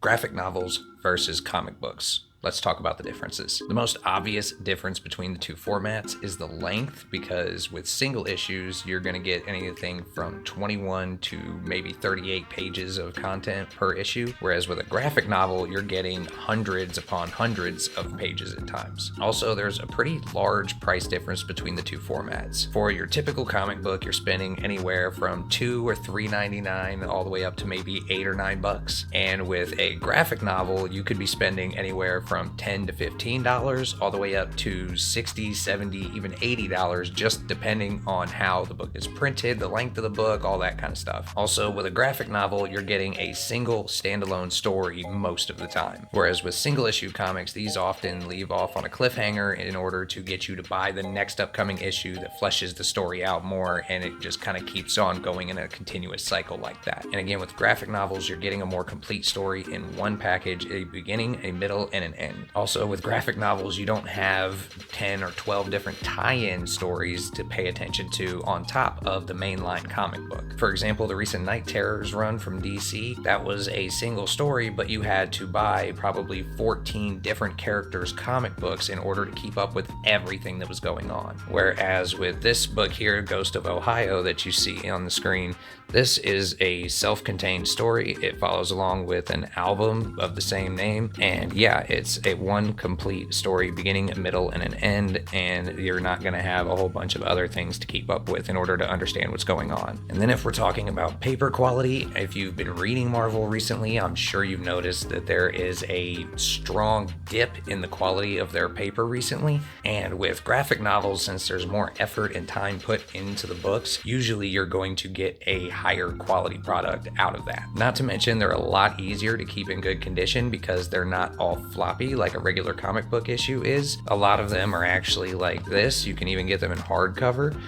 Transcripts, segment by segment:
Graphic novels versus comic books. Let's talk about the differences. The most obvious difference between the two formats is the length, because with single issues, you're going to get anything from 21 to maybe 38 pages of content per issue, whereas with a graphic novel, you're getting hundreds upon hundreds of pages at times. Also, there's a pretty large price difference between the two formats. For your typical comic book, you're spending anywhere from $2 or $3.99 all the way up to maybe $8 or $9. And with a graphic novel, you could be spending anywhere from $10 to $15 all the way up to $60, $70, even $80, just depending on how the book is printed, the length of the book, all that kind of stuff. Also, with a graphic novel, you're getting a single standalone story most of the time. Whereas with single issue comics, these often leave off on a cliffhanger in order to get you to buy the next upcoming issue that fleshes the story out more, and it just kind of keeps on going in a continuous cycle like that. And again, with graphic novels, you're getting a more complete story in one package, a beginning, a middle, and an end. Also, with graphic novels, you don't have 10 or 12 different tie-in stories to pay attention to on top of the mainline comic book. For example, the recent Night Terrors run from DC, that was a single story, but you had to buy probably 14 different characters' comic books in order to keep up with everything that was going on. Whereas with this book here, Ghost of Ohio, that you see on the screen, this is a self-contained story. It follows along with an album of the same name, and yeah, it's a one complete story, beginning, a middle, and an end, and you're not going to have a whole bunch of other things to keep up with in order to understand what's going on. And then if we're talking about paper quality, if you've been reading Marvel recently, I'm sure you've noticed that there is a strong dip in the quality of their paper recently. And with graphic novels, since there's more effort and time put into the books, usually you're going to get a higher quality product out of that. Not to mention, they're a lot easier to keep in good condition because they're not all floppy like a regular comic book issue is. A lot of them are actually like this. You can even get them in hardcover,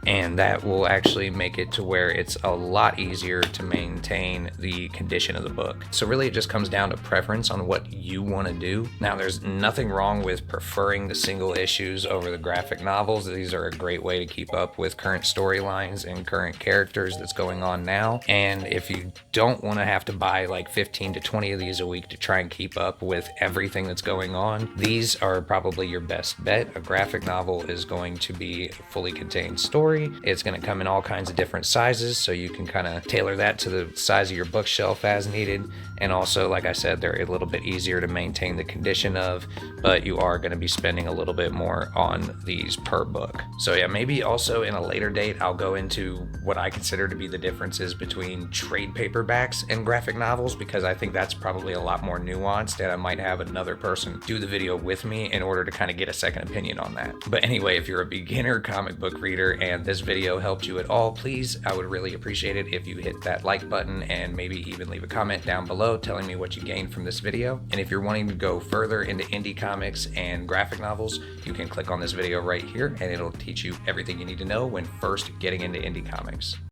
and that will actually make it to where it's a lot easier to maintain the condition of the book. So really, it just comes down to preference on what you want to do. Now, there's nothing wrong with preferring the single issues over the graphic novels. These are a great way to keep up with current storylines and current characters that's going on now. And if you don't want to have to buy like 15 to 20 of these a week to try and keep up with everything that's going on, these are probably your best bet. A graphic novel is going to be a fully contained story. It's going to come in all kinds of different sizes, so you can kind of tailor that to the size of your bookshelf as needed. And also, like I said, they're a little bit easier to maintain the condition of, but you are going to be spending a little bit more on these per book. So yeah, maybe also in a later date, I'll go into what I consider to be the differences between trade paperbacks and graphic novels, because I think that's probably a lot more nuanced, and I might have another person do the video with me in order to kind of get a second opinion on that. But anyway, if you're a beginner comic book reader and this video helped you at all, please, I would really appreciate it if you hit that like button and maybe even leave a comment down below telling me what you gained from this video. And if you're wanting to go further into indie comics and graphic novels, you can click on this video right here and it'll teach you everything you need to know when first getting into indie comics.